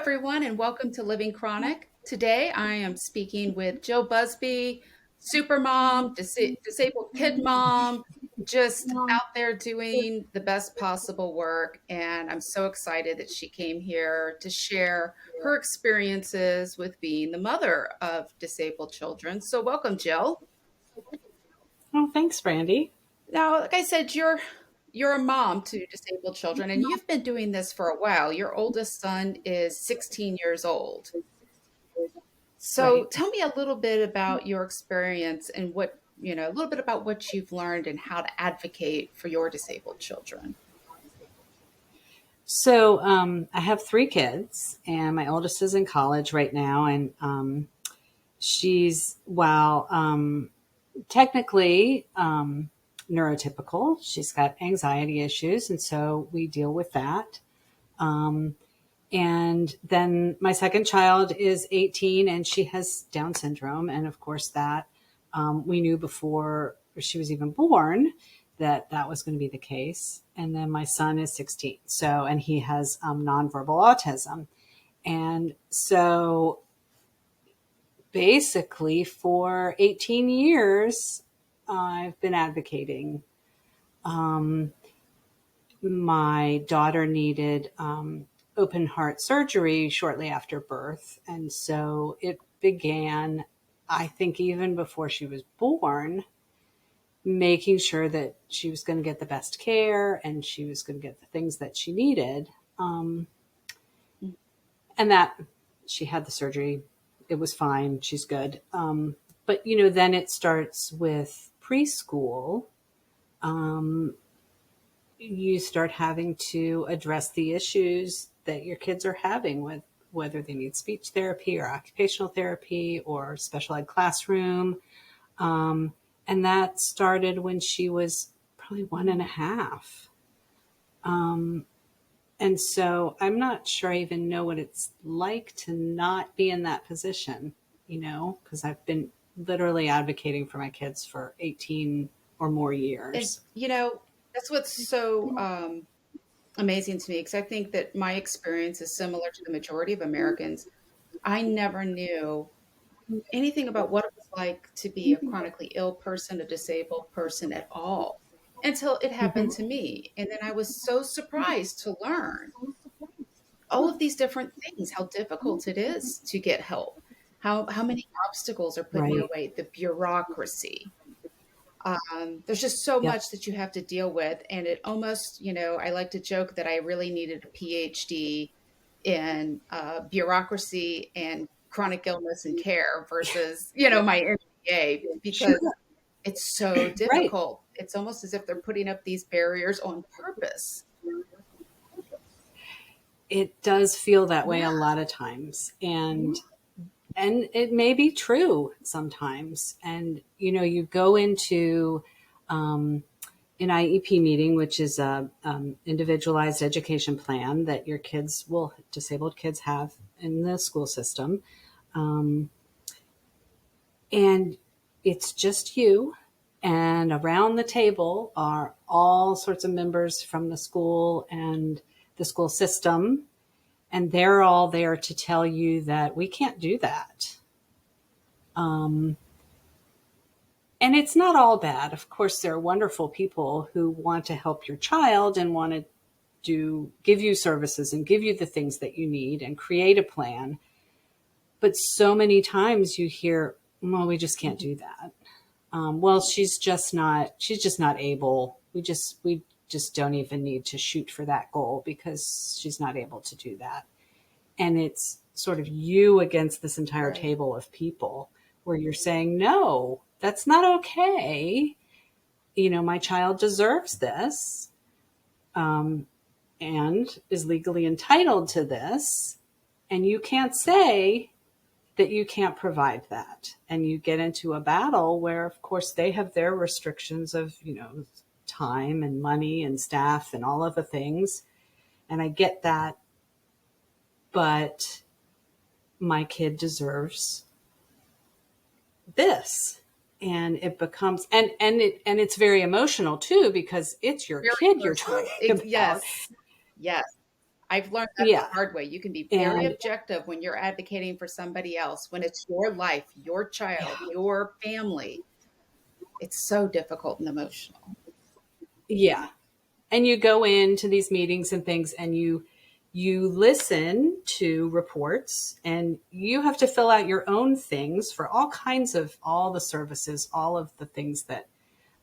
everyone, and welcome to Living Chronic. Today, I am speaking with Jill Buzby, super mom, disabled kid mom, just out there doing the best possible work. And I'm so excited that she came here to share her experiences with being the mother of disabled children. So, welcome, Jill. Oh, thanks, Brandy. Now, like I said, you're a mom to disabled children, and you've been doing this for a while. Your oldest son is 16 years old. So Right. tell me a little bit about your experience and a little bit about what you've learned and how to advocate for your disabled children. So I have three kids, and my oldest is in college right now, and she's technically neurotypical. She's got anxiety issues, and so we deal with that. Um, and then my second child is 18, and she has Down syndrome, and of course that we knew before she was even born that that was going to be the case. And then my son is 16, and he has nonverbal autism. And so basically for 18 years, I've been advocating. Um, my daughter needed open heart surgery shortly after birth. And so it began, I think, even before she was born, making sure that she was going to get the best care and she was going to get the things that she needed. And that she had the surgery. It was fine. She's good. But, then it starts with preschool. You start having to address the issues that your kids are having with whether they need speech therapy or occupational therapy or special ed classroom. And that started when she was probably 1.5. And so I'm not sure I even know what it's like to not be in that position, because I've been literally advocating for my kids for 18 or more And, years. that's what's so amazing to me because I think that my experience is similar to the majority of Americans. I never knew anything about what it was like to be a chronically ill person, a disabled person at all until it happened Mhm. to me. And then I was so surprised to learn all of these different things, how difficult it is to get help, how many obstacles are put in your Right. way, the bureaucracy. There's just so Yep. much that you have to deal with, and it almost, I like to joke that I really needed a PhD in bureaucracy and chronic illness and care versus, my MBA Sure. because it's so Right. difficult. It's almost as if they're putting up these barriers on purpose. It does feel that way Yeah. a lot of times. And it may be true sometimes. And you go into an IEP meeting, which is a individualized education plan that disabled kids have in the school system. Um, and it's just you. And around the table are all sorts of members from the school and the school system. And they're all there to tell you that we can't do that. Um, and it's not all bad. Of course, there are wonderful people who want to help your child and want to give you services and give you the things that you need and create a plan. But so many times you hear, well, we just can't do that. Well, she's just not able. We just don't even need to shoot for that goal because she's not able to do that. And it's sort of you against this entire Right. table of people where you're saying, no, that's not okay. My child deserves this, um, and is legally entitled to this. And you can't say that you can't provide that. And you get into a battle where, of course, they have their restrictions of, time and money and staff and all of the things. And I get that. But my kid deserves this. And it becomes and it's very emotional too because it's your Very kid you're emotional. talking about. Yes. Yes. I've learned that the Yeah. hard way. You can be very And objective when you're advocating for somebody else. When it's your life, your child, yeah. your family, it's so difficult and emotional. Yeah. And you go into these meetings and things and you listen to reports and you have to fill out your own things for all kinds of all the services, all of the things that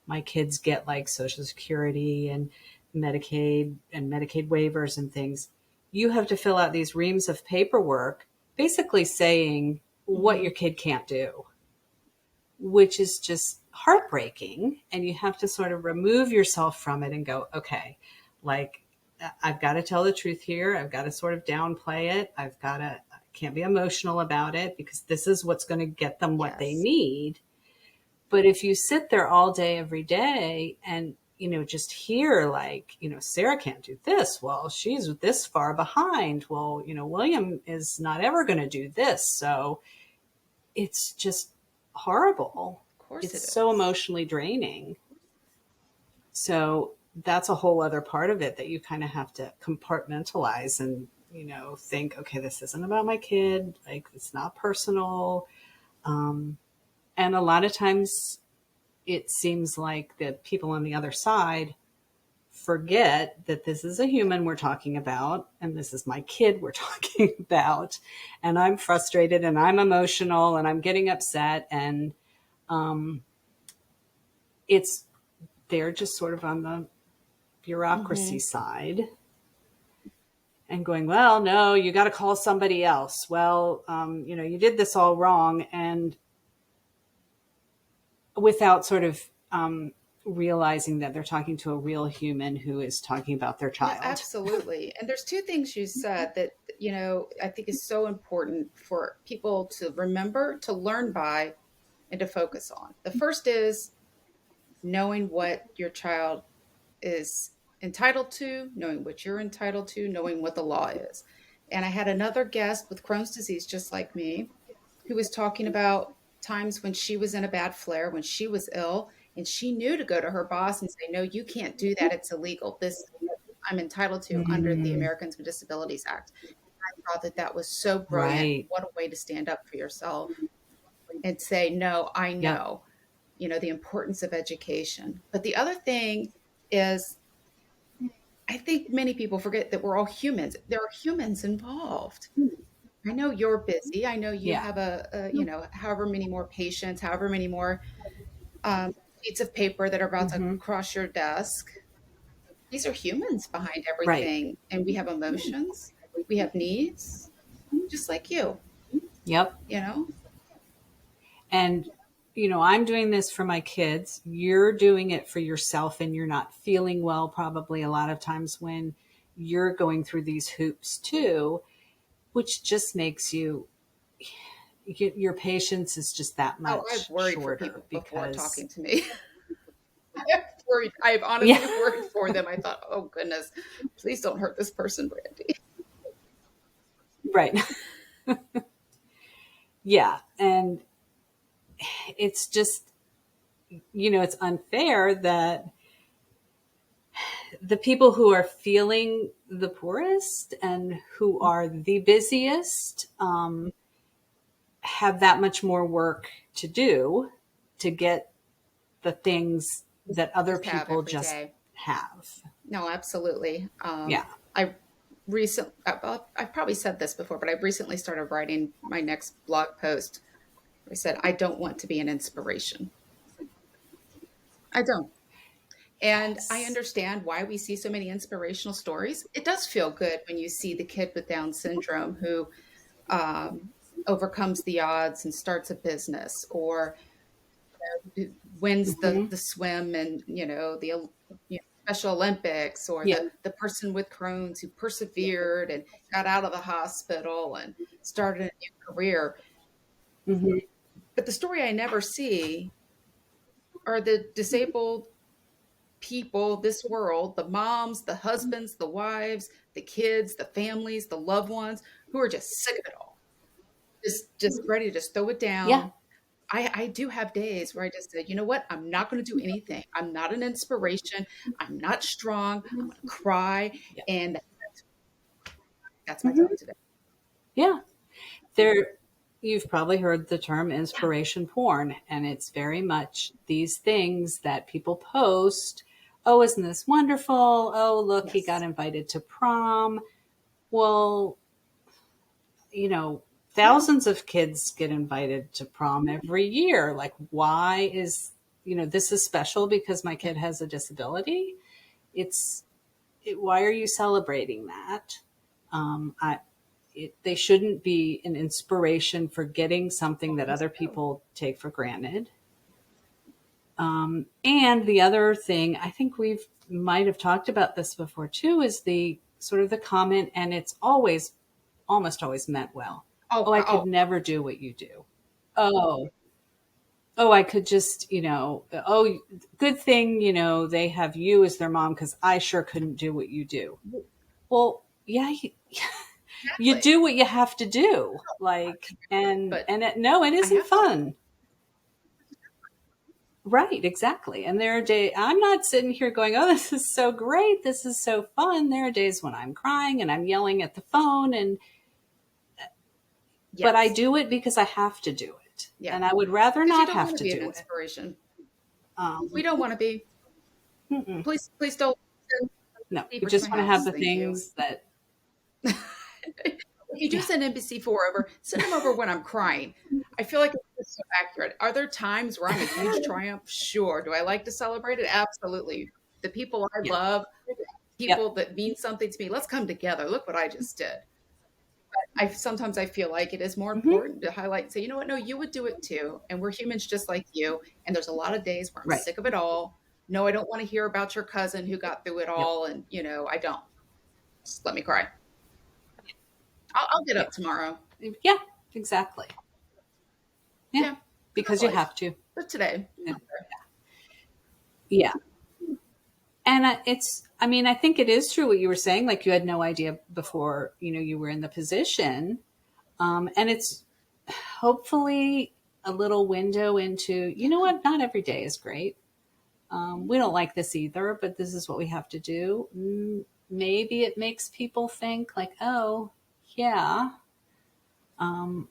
my kids get, like Social Security and Medicaid waivers and things. You have to fill out these reams of paperwork basically saying what Mhm. your kid can't do, which is just heartbreaking. And you have to sort of remove yourself from it and go, okay, like I've got to tell the truth here. I've got to sort of downplay it. I can't be emotional about it because this is what's going to get them what they Yes. need. But if you sit there all day, every day and, just hear like, Sarah can't do this. Well, she's this far behind. Well, William is not ever going to do this. So it's just horrible. Of course It's it so is. emotionally draining. So that's a whole other part of it that you kind of have to compartmentalize and, think, okay, this isn't about my kid. Like, it's not personal. And a lot of times it seems like the people on the other side forget that this is a human we're talking about and this is my kid we're talking about, and I'm frustrated and I'm emotional and I'm getting upset, and it's they're just sort of on the bureaucracy Mhm. side and going, well, no, you got to call somebody else. Well, you did this all wrong, and without sort of realizing that they're talking to a real human who is talking about their No, child. absolutely. And there's two things you said that, I think is so important for people to remember, to learn by, and to focus on. The first is knowing what your child is entitled to, knowing what you're entitled to, knowing what the law is. And I had another guest with Crohn's disease, just like me, who was talking about times when she was in a bad flare, when she was ill, and she knew to go to her boss and say, "No, you can't do that. It's illegal. This I'm entitled to under the Mm, Americans with Disabilities Act." I thought that that was so brilliant. right. What a way to stand up for yourself and say, "No, I Yep. know." The importance of education. But the other thing is, I think many people forget that we're all humans. There are humans involved. I know you're busy. I know you Yeah. have however many more patients, however many more um, sheets of paper that are about to Hmm. cross your desk. These are humans behind Right. everything, and we have emotions, we have needs, just like you. Yep. You know, And, I'm doing this for my kids. You're doing it for yourself, and you're not feeling well probably a lot of times when you're going through these hoops too, which just makes your patience is just that oh, I've much worried for shorter people before because, talking to me. I've worried. I've yeah, honestly worried for them. I thought, oh goodness, please don't hurt this person, Brandy. right. Yeah. And it's just, it's unfair that the people who are feeling the poorest and who are the busiest have that much more work to do to get the things that other Just have people every just day. have. No, absolutely. Yeah. I I've probably said this before, but I've recently started writing my next blog post. I said, I don't want to be an inspiration. I don't. And I Yes. understand why we see so many inspirational stories. It does feel good when you see the kid with Down syndrome who overcomes the odds and starts a business, or wins Hmm. the swim and Special Olympics, or Yeah. the person with Crohn's who persevered and got out of the hospital and started a new career. Hmm. But the story I never see are the disabled people, this world, the moms, the husbands, the wives, the kids, the families, the loved ones, who are just sick of it all, just ready to just throw it Yeah. down. I do have days where I just said, you know what? I'm not going to do anything. I'm not an inspiration. I'm not strong. I'm going to cry. Yeah. And That's my Hmm. talk today. Yeah. There, you've probably heard the term Yeah. inspiration porn, and it's very much these things that people post. Oh, isn't this wonderful? Oh, look, he got Yes. invited to prom. Well, you know, Yeah. thousands of kids get invited to prom every year. Like, why is, this is special because my Yeah. kid has a disability? It's, why are you celebrating that? I, they shouldn't be an inspiration for getting something that other No. people take for granted. And the other thing, I think we've might have talked about this before too, is the sort of the comment, and it's always, almost always meant well. Oh, Oh, I could oh, never do what you do. Oh, oh, I could just, oh, good thing, they have you as their mom because I sure couldn't do what you do. Well, yeah, you exactly. do what you have to do. Like, But no, it I isn't have to. fun. Right, exactly. And there are days I'm not sitting here going, "Oh, this is so great. This is so fun." There are days when I'm crying and I'm yelling at the phone, but I Yes. do it because I have to do it. Yeah. And I would rather Because you not don't have want to to be an do it. inspiration. We Um, don't want to be. mm-mm. Please don't send No, we receivers to my just want to have house. the Thank you. things that, If you do yeah, send NBC4 over, send them over when I'm crying. I feel like it's so accurate. Are there times where I'm a huge triumph? Sure. Do I like to celebrate it? Absolutely. The people I yeah, love, yep, people that mean something to me, let's come together. Look what I just did. I sometimes I feel like it is more hmm, important to highlight and say, you know what? No, you would do it too. And we're humans just like you. And there's a lot of days where I'm right, sick of it all. No, I don't want to hear about your cousin who got through it yep, all. And, I don't. Just let me cry. I'll get yeah, up tomorrow. yeah, exactly, yeah, Yeah, that's because you life. have to. But today, And- yeah, and I mean, I think it is true what you were saying. Like you had no idea before, you were in the position. And it's hopefully a little window into, yeah, what, not every day is great. We don't like this either, but this is what we have to do. Maybe it makes people think like, oh, yeah, um,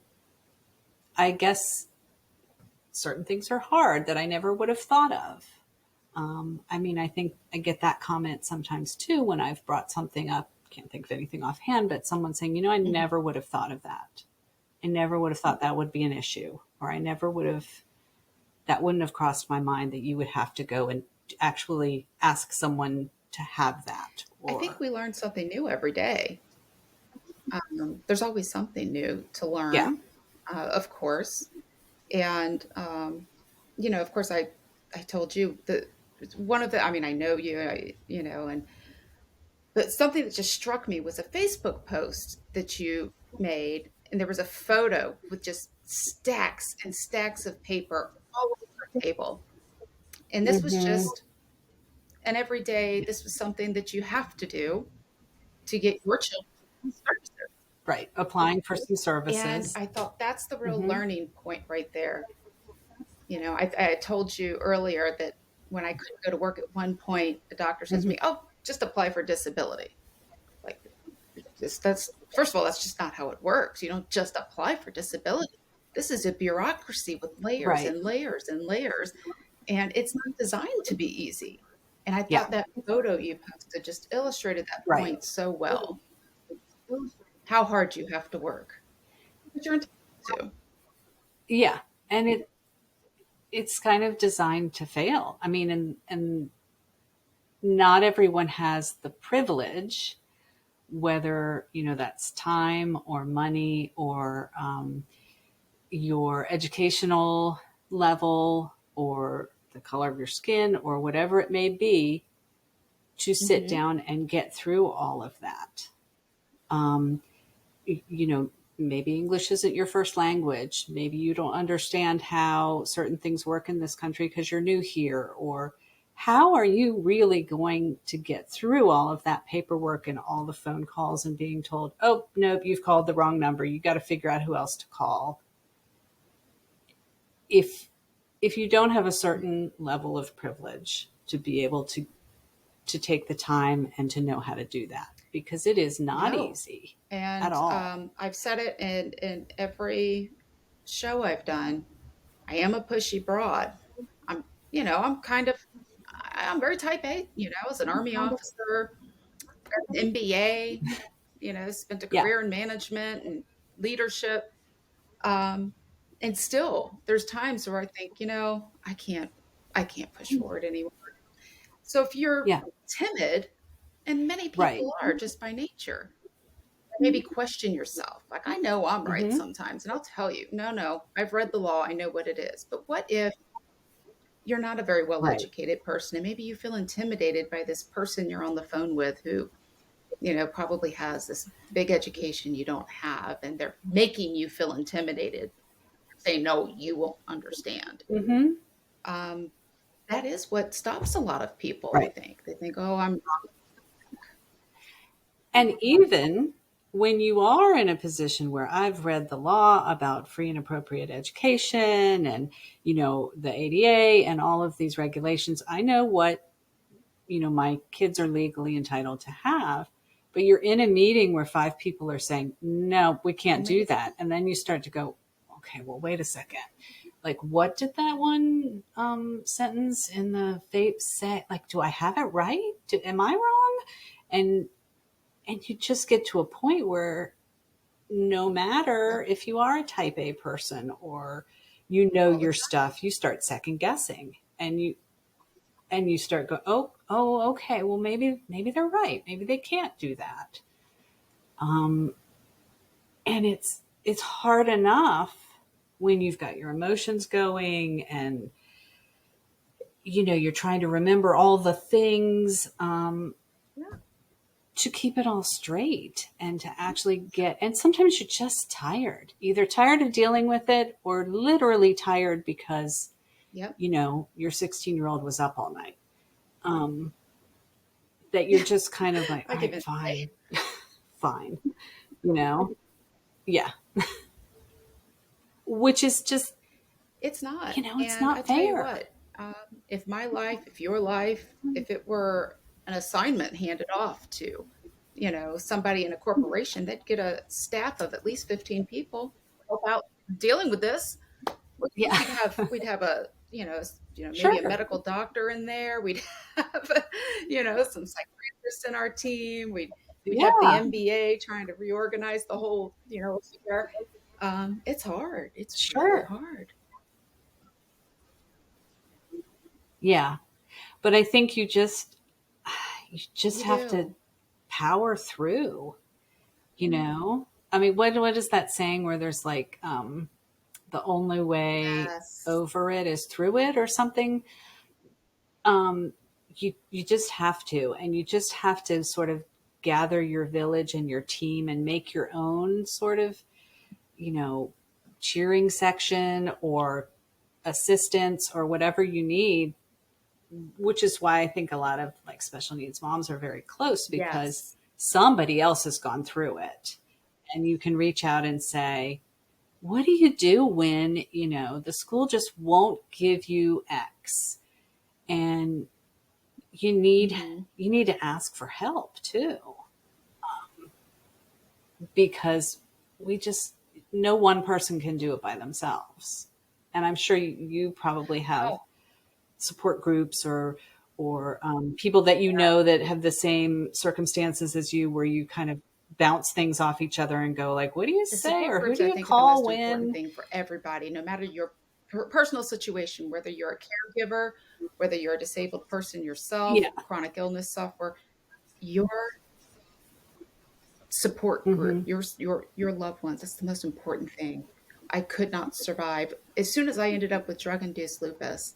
I guess certain things are hard that I never would have thought of. I mean, I think I get that comment sometimes too when I've brought something up. Can't think of anything offhand, but someone saying, I mhm. never would have thought of that. I never would have thought that would be an issue, or I never would have, that wouldn't have crossed my mind that you would have to go and actually ask someone to have that. I think Or, we learn something new every day. There's always something new to yeah. learn, of course. And, of course, I told you that one of the, I mean, I know you, but something that just struck me was a Facebook post that you made, and there was a photo with just stacks and stacks of paper all over the table. And this was Hmm. just an everyday, this was something that you have to do to get your children services. Right. Applying for some And services. I thought that's the real Hmm. learning point right there. I told you earlier that when I couldn't go to work at one point, the doctor says to Hmm. me, "Oh, just apply for disability." Like, that's first of all, that's just not how it works. You don't just apply for disability. This is a bureaucracy with layers Right. and layers and layers, and it's not designed to be easy. And I Yeah. thought that photo you posted just illustrated that Right. point so well. How hard you have to work, but you're entitled to. Yeah. And it's kind of designed to fail. I mean, and not everyone has the privilege, whether, that's time or money or, your educational level or the color of your skin or whatever it may be, to sit Hmm. down and get through all of that. Um, Maybe English isn't your first language. Maybe you don't understand how certain things work in this country because you're new here. Or how are you really going to get through all of that paperwork and all the phone calls and being told, oh, nope, you've called the wrong number. You got to figure out who else to call. If you don't have a certain level of privilege to be able to take the time and to know how to do that. because it is not No. easy at And all. I've said it in every show I've done. I am a pushy broad. I'm, I'm kind of, I'm very type A, as an Army officer, got an MBA, spent a Yeah. career in management and leadership. Um, and still, there's times where I think, I can't push forward anymore. So if you're Yeah. timid, and many Right. people are just by nature, maybe question yourself. Like, I know I'm right Hmm. sometimes, and I'll tell you, no, no, I've read the law, I know what it is. But what if you're not a very well Right. educated person, and maybe you feel intimidated by this person you're on the phone with who, probably has this big education you don't have, and they're making you feel intimidated, say, no, you won't understand. Hmm. Um, that is what stops a lot of people, I Right. think. They think, oh, I'm And even when you are in a position where I've read the law about free and appropriate education and, the ADA and all of these regulations, I know what, my kids are legally entitled to have. But you're in a meeting where five people are saying, no, we can't do maybe, that. And then you start to go, okay, well, wait a second. Like, what did that one sentence in the FAPE say? Like, do I have it right? Am I wrong? And you just get to a point where no yeah, matter if you are a type A person or you know all the your time. stuff, you start second guessing and you start go, okay, well maybe they're right. Maybe they can't do that. Um, and it's hard enough when you've got your emotions going and you're trying to remember all the things. Yeah, To keep it all straight and to actually get, and sometimes you're just tired, either tired of dealing with it or literally tired because yep. your 16-year-old was up all night, um, that you're just kind of like, I all give right, in. fine, fine, you know yeah, which is just, It's not. it's And I not tell you fair. what, if my life, if your life, if it were an assignment handed off to, somebody in a corporation, they'd get a staff of at least 15 people to help out dealing with this. Yeah. We'd have a, maybe a Sure. medical doctor in there. We'd have, some psychiatrists in our team. We'd have the Yeah. MBA trying to reorganize the whole, affair. It's hard. It's really Sure. hard. Yeah, but I think you just You have to do. power through. I mean, what is that saying where there's like, the only way Yes. over it is through it or something? You just have to, and you just have to sort of gather your village and your team and make your own sort of, you know cheering section or assistance or whatever you need, which is why I think a lot of like special needs moms are very close, because Yes. somebody else has gone through it and you can reach out and say, what do you do when, the school just won't give you X, and you need Mhm. you need to ask for help too, because we just no one person can do it by themselves. And I'm sure you probably have Oh, support groups or people that that have the same circumstances as you, where you kind of bounce things off each other and go like, what do you the say, support or who groups, do I you think, are the call most important when? thing for everybody, no matter your personal situation, whether you're a caregiver, whether you're a disabled person yourself, Yeah. chronic illness sufferer, your support group, Hmm. your loved ones. That's the most important thing. I could not survive. As soon as I ended up with drug-induced lupus,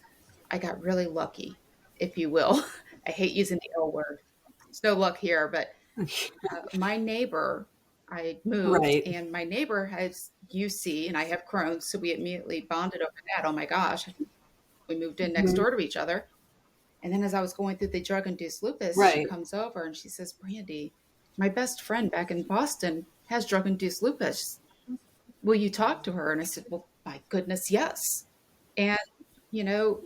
I got really lucky, if you will. I hate using the L word. It's no luck here, but my neighbor, I moved, Right. and my neighbor has UC, and I have Crohn's, so we immediately bonded over that. Oh my gosh, we moved in next Hmm. door to each other. And then as I was going through the drug-induced lupus, she Right. comes over and she says, Brandy, my best friend back in Boston has drug-induced lupus. Will you talk to her? And I said, well, my goodness, yes. And, you know,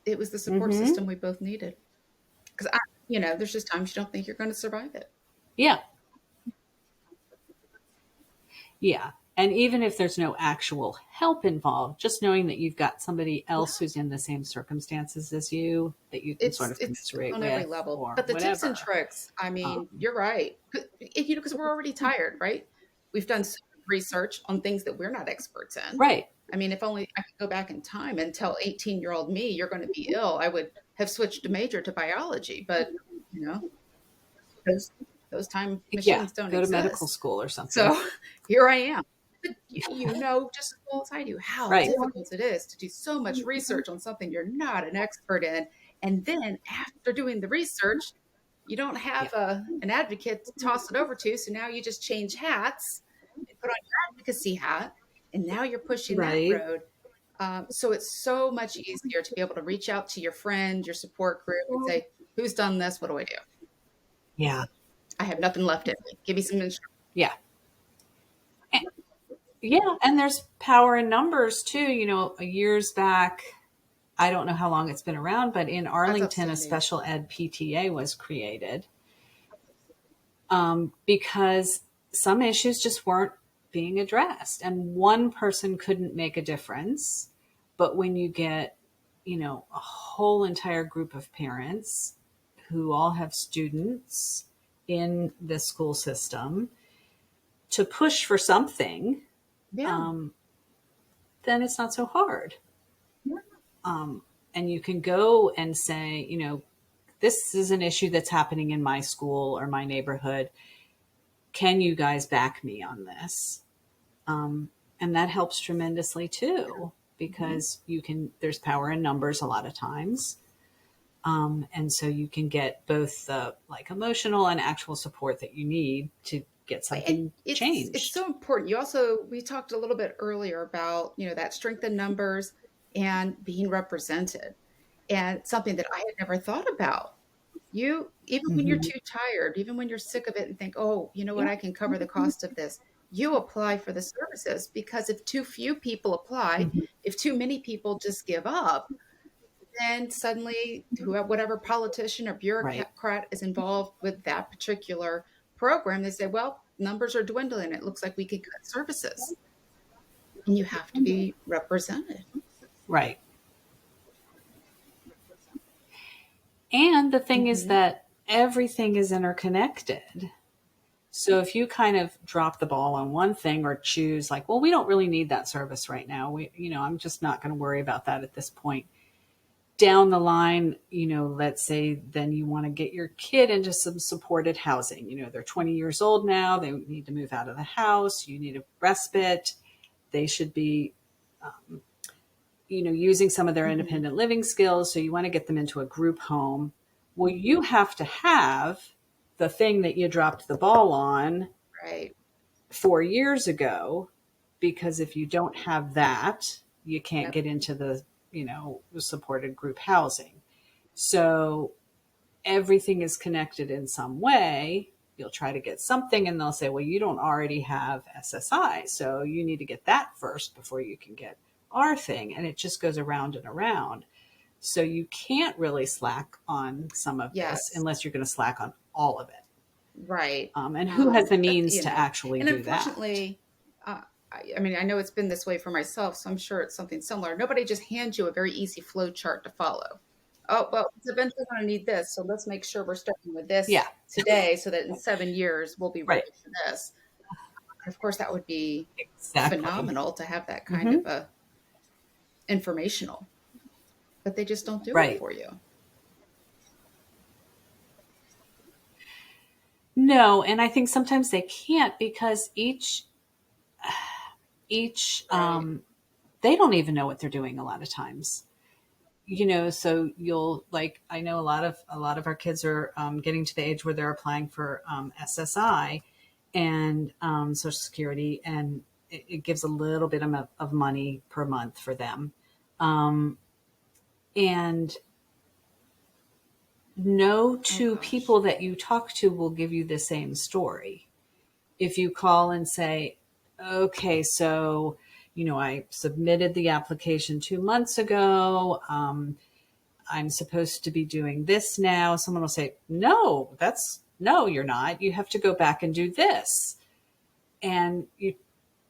it was the support Hmm. system we both needed. Because there's just times you don't think you're going to survive it. Yeah. Yeah. And even if there's no actual help involved, just knowing that you've got somebody Yeah. else who's in the same circumstances as you that you can sort of It's commiserate on every with level. or But the tips and whatever. tricks, I mean, Um, you're right. Because we're already tired, right? We've done so much research on things that we're not experts in. right. I mean, if only I could go back in time and tell 18-year-old me you're going to be ill, I would have switched a major to biology. But, you know, those those time Yeah. machines don't Go to medical exist. school or something. So here I am. But you know just as well as I do how Right. difficult it is to do so much research on something you're not an expert in. And then after doing the research, you don't Yeah. have an advocate to toss it over to. So now you just change hats and put on your advocacy hat. And now you're pushing that Right. road. So it's so much easier to be able to reach out to your friend, your support group, and say, "Who's done this? What do I do? Yeah. I have nothing left in me. Give me some instructions." Yeah. And, yeah. And there's power in numbers too. Years back, I don't know how long it's been around, but in That's Arlington, a outstanding. special ed PTA was created because some issues just weren't being addressed. And one person couldn't make a difference. But when you get, a whole entire group of parents who all have students in the school system to push for something, Yeah. um, then it's not so hard. And you can go and say, this is an issue that's happening in my school or my neighborhood. Can you guys back me on this? And that helps tremendously too, because there's power in numbers a lot of times. And so you can get both the like emotional and actual support that you need to get And something it's changed. so important. We talked a little bit earlier about, that strength in numbers and being represented. And something that I had never thought about. Even when you're Mm-hmm. too tired, even when you're sick of it and think, "Oh, you know what? Yeah. I can cover the cost of this." You apply for the services because if too few people apply, Mm-hmm. if too many people just give up, then suddenly whatever politician or Right. bureaucrat is involved with that particular program, they say, well, numbers are dwindling. It looks like we could cut services. And you have to be represented. Right. And the thing is Hmm. that everything is interconnected. So if you kind of drop the ball on one thing or choose like, well, we don't really need that service right now. I'm just not going to worry about that at this point. Down the line, let's say then you want to get your kid into some supported housing. They're 20 years old now. They need to move out of the house. You need a respite. They should be, using some of their Hmm. independent living skills. So you want to get them into a group home. Well, you have to have the thing that you dropped the ball on Right. 4 years ago, because if you don't have that, you can't Yep. get into the, supported group housing. So everything is connected in some way. You'll try to get something and they'll say, well, you don't already have SSI. So you need to get that first before you can get our thing. And it just goes around and around. So you can't really slack on some of this Yes. unless you're going to slack on all of it. Right. And who has the But, means to actually and do that? unfortunately, I mean, I know it's been this way for myself, so I'm sure it's something similar. Nobody just hands you a very easy flow chart to follow. Oh, well, it's eventually going to need this. So let's make sure we're starting with this Yeah, today so that in 7 years we'll be ready right. for this. And of course, that would be Exactly. phenomenal to have that kind Hmm. of a informational, but they just don't do it Right. for you. No, and I think sometimes they can't because each Right. they don't even know what they're doing a lot of times. So you'll like I know a lot of our kids are getting to the age where they're applying for SSI and Social Security, and it gives a little bit of money per month for them. And no Oh two gosh. people that you talk to will give you the same story. If you call and say, okay, so, I submitted the application 2 months ago. I'm supposed to be doing this now. Someone will say, no, that's no, you're not. You have to go back and do this. And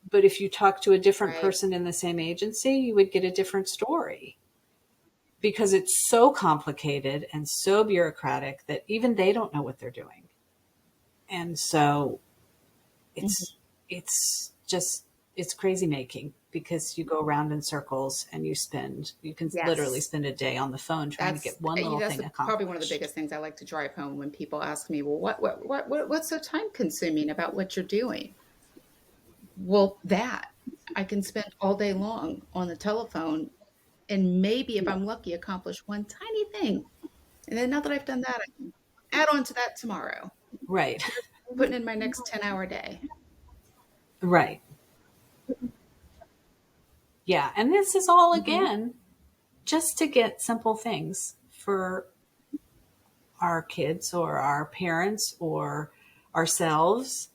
but if you talk to a different Right. person in the same agency, you would get a different story because it's so complicated and so bureaucratic that even they don't know what they're doing. And so Mhm. it's just it's crazy making because you go around in circles and you can literally Yes. spend a day on the phone trying to get one little That's thing probably one of the accomplished. biggest things I like to drive home when people ask me, "Well, what's so time consuming about what you're doing?" Well, that I can spend all day long on the telephone and maybe if I'm lucky accomplish one tiny thing. And then now that I've done that, I can add on to that tomorrow. Right. Here's putting in my next 10-hour day. Right. Yeah. And this is all Mhm. again just to get simple things for our kids or our parents or ourselves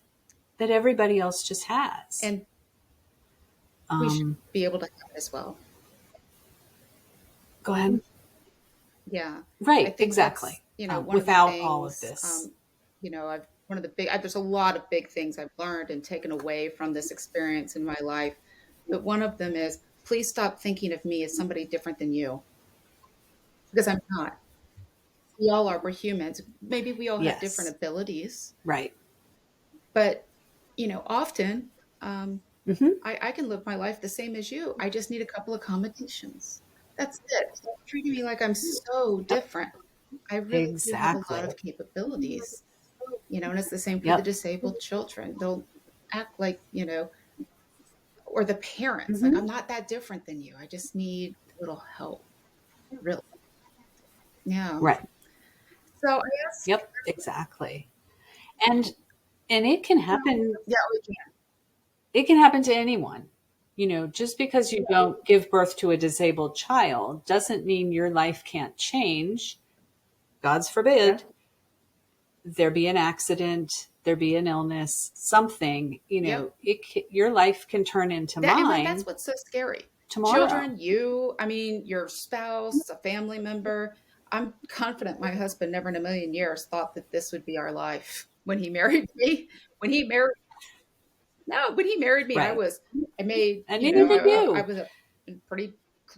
that everybody else just has. And we should Um, be able to have it as well. Go ahead. Yeah. I Right, think that's, exactly. one of the Without all of things, this. I've one of the big there's a lot of big things I've learned and taken away from this experience in my life. But one of them is please stop thinking of me as somebody different than you because I'm not. We all are. We're humans. Maybe we all have different Yes, abilities, right. but often Hmm. I can live my life the same as you. I just need a couple accommodations. That's it. Stop treating me like I'm so Yep, different. I really do have a lot exactly. of capabilities, and it's the same for the Yep. disabled children. They'll act like, or the parents, like, I'm Hmm. not that different than you. I just need a little help, really. Yeah. Right. So I ask, Yep, exactly. And and it can happen. yeah, we can. It can happen to anyone. Just because you don't give birth to a disabled child doesn't mean your life can't change. God's forbid there be an accident, there be an illness, something, Yep. your life can turn into That's mine what's so scary. tomorrow. Children, your spouse, a family member. I'm confident my husband never in a million years thought that this would be our life when he married me. When he married No, when he married me, Right. I made, And neither did I you. was a pretty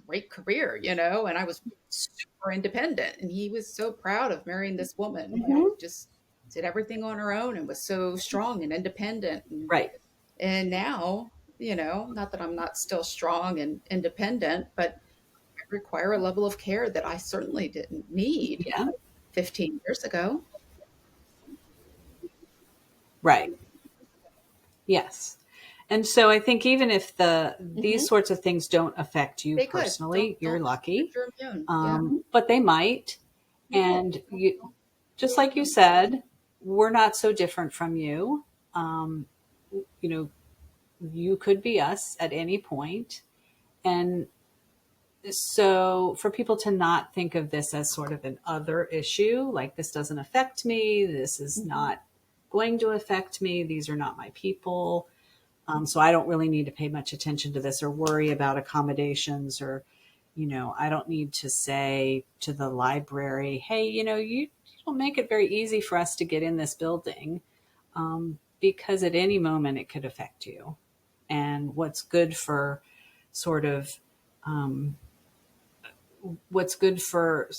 great career, and I was super independent. And he was so proud of marrying this woman who Hmm. just did everything on her own and was so strong and independent. Right. And now, not that I'm not still strong and independent, but I require a level of care that I certainly didn't need Yeah. 15 years ago. Right. Yes. And so I think even if these Hmm. sorts of things don't affect you They could. personally, you're Don't think lucky. you're immune. Yeah. But they might. And just like you said, we're not so different from you. Um, you know, you could be us at any point. And so for people to not think of this as sort of an other issue, like this doesn't affect me, this is Hmm. not going to affect me, these are not my people. So I don't really need to pay much attention to this or worry about accommodations or, I don't need to say to the library, hey, you don't make it very easy for us to get in this building because at any moment it could affect you. And sort of, um, what's good for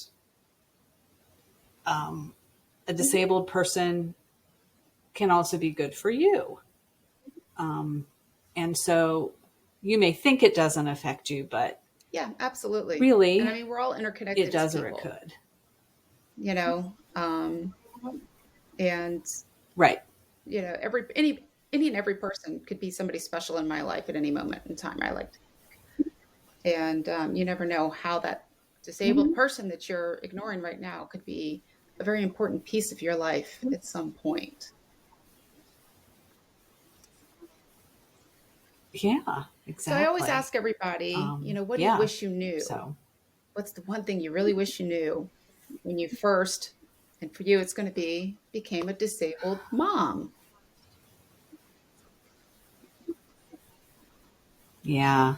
a disabled person can also be good for you. And so you may think it doesn't affect you, but Yeah, absolutely. And I really mean, we're all it interconnected as does or it people, could. you know, and Right. any and every person could be somebody special in my life at any moment in time. I like, and you never know how that disabled Mhm. person that you're ignoring right now could be a very important piece of your life at some point. Yeah, So I always exactly. ask everybody, what do you Yeah. wish you knew? So, What's the one thing you really wish you knew when you first, and for you, it's going to be became a disabled mom? yeah.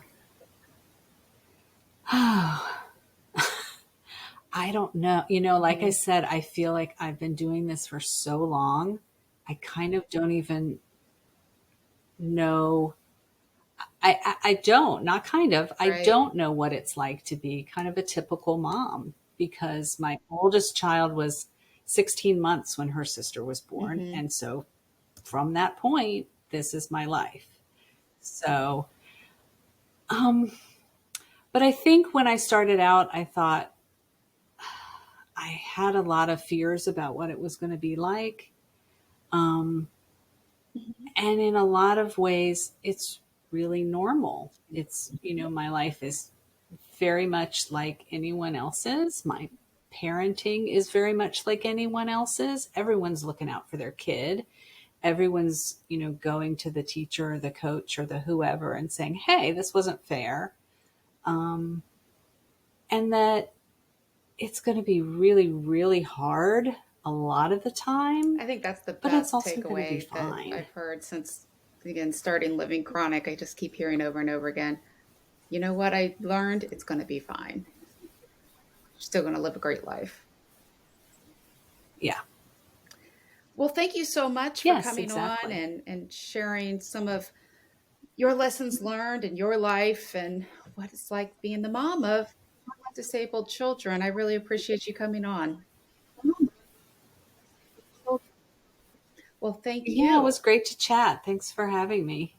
I I don't know. You know, like I Mhm. said, I feel like I've been doing this for so long. I kind of don't even know. I don't, not kind of, I Right. don't know what it's like to be kind of a typical mom because my oldest child was 16 months when her sister was born. Mhm. And so from that point, this is my life. So, um, but I think when I started out, I thought I had a lot of fears about what it was going to be like. Um, Mhm. and in a lot of ways, it's really normal. It's, you know, my life is very much like anyone else's. My parenting is very much like anyone else's. Everyone's looking out for their kid. Everyone's, you know, going to the teacher or the coach or the whoever and saying, hey, this wasn't fair. Um, and that it's going to be really, really hard a lot of the time, I think that's the but it's best also going to be takeaway that fine. I've heard since, again, starting living chronic. I just keep hearing over and over again, you know what I learned? It's going to be fine. You're still going to live a great life. Yeah. Well, thank you so much for Yes, coming on exactly. and sharing some of your lessons learned in your life and what it's like being the mom of disabled children. I really appreciate you coming on. Well, thank Yeah, it was you. great to chat. Thanks for having me.